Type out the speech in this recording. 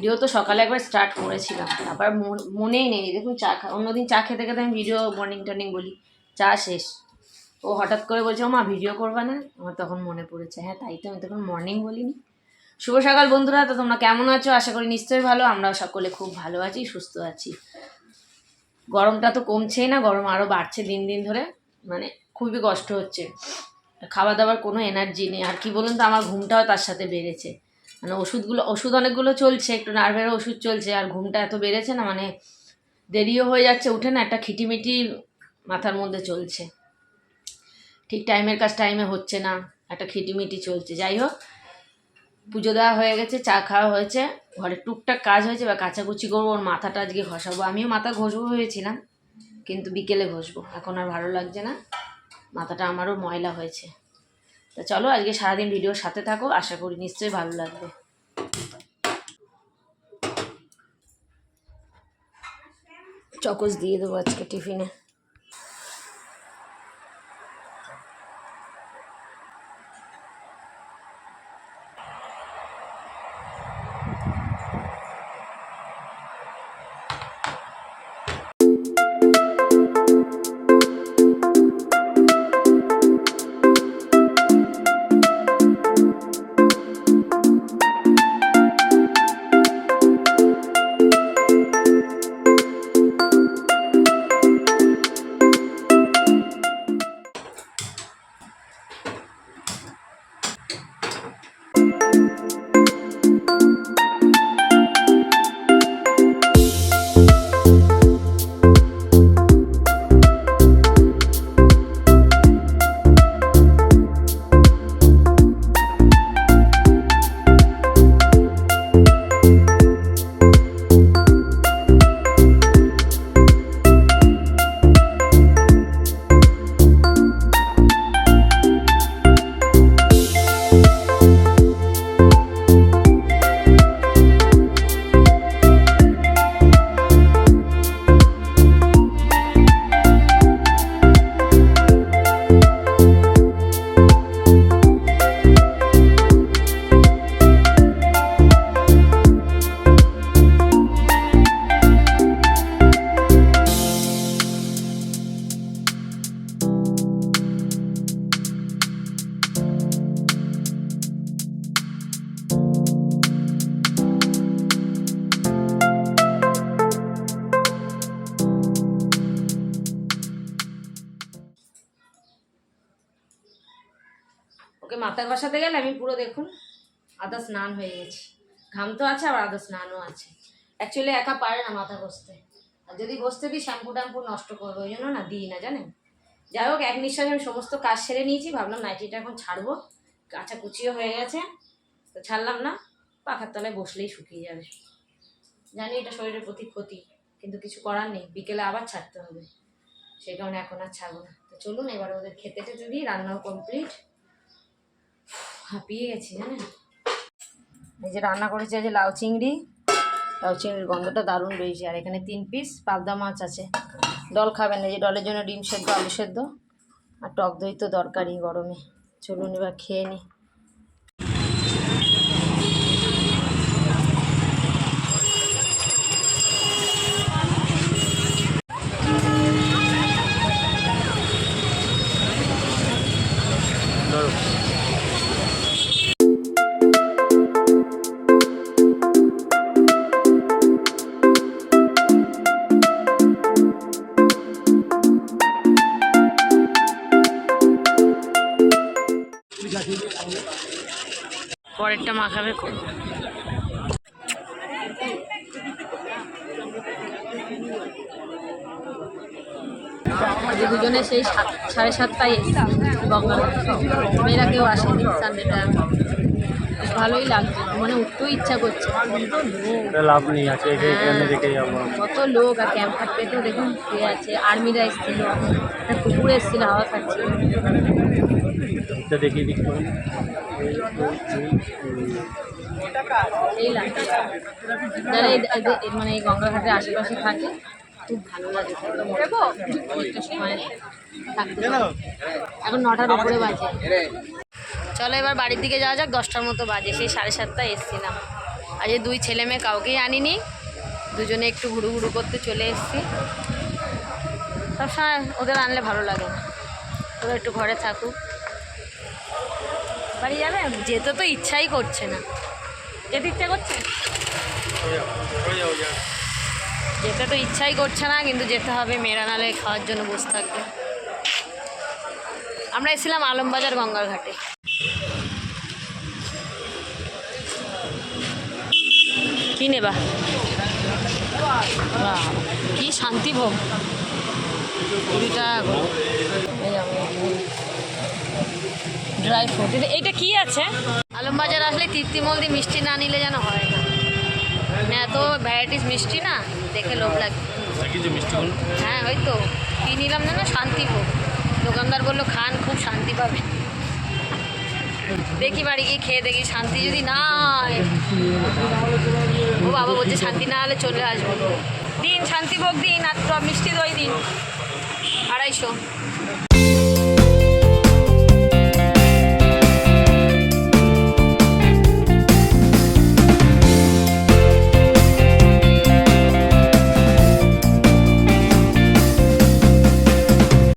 Video তো সকালে একবার স্টার্ট করেছিলাম, তারপর মনেই নেই। দেখুন চা অন্যদিন চা খেতে খেতে আমি ভিডিও মর্নিং টর্নিং বলি, চা শেষ। ও হঠাৎ করে বলছে মা ভিডিও করবা না? আমার তখন মনে পড়েছে, হ্যাঁ তাই তো, আমি তখন মর্নিং বলিনি। শুভ সকাল বন্ধুরা, তো তোমরা কেমন আছো? আশা করি নিশ্চয়ই ভালো। আমরাও সকলে খুব ভালো আছি, সুস্থ আছি। গরমটা তো কমছেই না, গরম আরও বাড়ছে দিন দিন ধরে, মানে খুবই কষ্ট হচ্ছে। খাওয়া দাওয়ার কোনো এনার্জি নেই। আর কি বলুন তো, আমার ঘুমটাও তার সাথে বেড়েছে। মানে ওষুধ অনেকগুলো চলছে, একটু নার্ভেরও ওষুধ চলছে, আর ঘুমটা এত বেড়েছে না, মানে দেরিও হয়ে যাচ্ছে উঠে, না একটা খিটিমিটি মাথার মধ্যে চলছে। ঠিক টাইমের কাজ টাইমে হচ্ছে না, একটা খিটিমিটি চলছে। যাই হোক, পুজো দেওয়া হয়ে গেছে, চা খাওয়া হয়েছে, ঘরে টুকটাক কাজ হয়েছে, বা কাচাকুচি করবো, ওর মাথাটা আজকে ঘষাবো। আমিও মাথা ঘষবো ভেবেছিলাম, কিন্তু বিকেলে ঘষবো, এখন আর ভালো লাগছে না, মাথাটা আমারও ময়লা হয়েছে। তা চলো আজকে সারাদিন ভিডিওর সাথে থাকো, আশা করি নিশ্চয়ই ভালো লাগবে। চকোস দিয়ে দেবো আজকে টিফিনে। ওকে মাথা ঘষাতে গেলে আমি পুরো দেখুন আদা স্নান হয়ে গেছি। ঘাম তো আছে, আবার আদা স্নানও আছে। অ্যাকচুয়ালি একা পারে না মাথা ঘষতে, আর যদি ঘষতে দিই শ্যাম্পু ট্যাম্পু নষ্ট করবো, ওই জন্য না দিই না, জানেন। যাই হোক, এক নিঃশ্বাসে আমি সমস্ত কাজ সেরে নিয়েছি, ভাবলাম নাইটিটা এখন ছাড়বো, কাঁচা কুচিও হয়ে গেছে, তো ছাড়লাম না, পাখার তলায় বসলেই শুকিয়ে যাবে। জানি এটা শরীরের প্রতি ক্ষতি, কিন্তু কিছু করার নেই, বিকেলে আবার ছাড়তে হবে, সেই কারণে এখন আর ছাড়বো না। তো চলুন এবার ওদের খেতে টেতে দিই, রান্নাও কমপ্লিট। হাঁপিয়ে গেছি জানেন। এই যে রান্না করেছি আজ লাউ চিংড়ির গন্ধটা দারুণ রয়েছে। আর এখানে 3 পিস পাবদা মাছ আছে। ডল খাবেন, এই যে ডলের জন্য ডিম সেদ্ধ, আলু সেদ্ধ, আর টক দই তো দরকারই গরমে। চলুন এবার খেয়ে নিই। পরেরটা মাখাবে কোন দুজনে সেই 7:30টায় মেয়েরা কেউ আসেনি, সানডেটা ভালোই লাগছে, মানে উঠতেও ইচ্ছা করছে। লাভ নেই আছে, কত লোক, আর ক্যাম্প থাকতে তো দেখুন শুয়ে আছে। আর্মিরা এসেছিল, একটা কুকুর এসেছিল, হাওয়া খাচ্ছিল। দেখিয়ে দিচ্ছি এই লাগছে যারা মানে এই গঙ্গাঘাটের আশেপাশে থাকে, খুব ভালো লাগে অনেকটা সময় থাকতে। এখন 9টার উপরে বাজে। চলো এবার বাড়ির দিকে যাওয়া যাক, 10টার মতো বাজে। সেই 7:30টায় এসেছিলাম। আজ এই 2 ছেলে মেয়ে কাউকেই আনিনি, দুজনে একটু ঘুরু ঘুরু করতে চলে এসেছি। সবসময় ওদের আনলে ভালো লাগে না, ওরা একটু ঘরে থাকুক। বাড়ি যাবে? যেতে তো ইচ্ছাই করছে না। যেতে ইচ্ছা করছে? যেতে তো ইচ্ছাই করছে না, কিন্তু যেতে হবে, মেয়েরা নালে খাওয়ার জন্য বসে থাকবে। আমরা এসেছিলাম আলমবাজার গঙ্গার ঘাটে। কি নেবা? বাহ, কি শান্তিভোগ, 20 টাকা করে। ড্রাই ফ্রুট, এইটা কি আছে? আলমবাজার আসলে তৃপ্তিমল দিয়ে মিষ্টি না নিলে যেন হয় না, মানে এত ভ্যারাইটিস মিষ্টি না, দেখে লোভ লাগে। হ্যাঁ ওই তো, কি নিলাম না, শান্তিভোগ। দোকানদার বললো খান, খুব শান্তি পাবে। দেখি বাড়ি গিয়ে খেয়ে দেখি, শান্তি যদি না হয়, ও বাবা বলছে শান্তি না হলে চলে আসবো। দিন শান্তিভোগ দিন, আর মিষ্টি দই দিন, 250।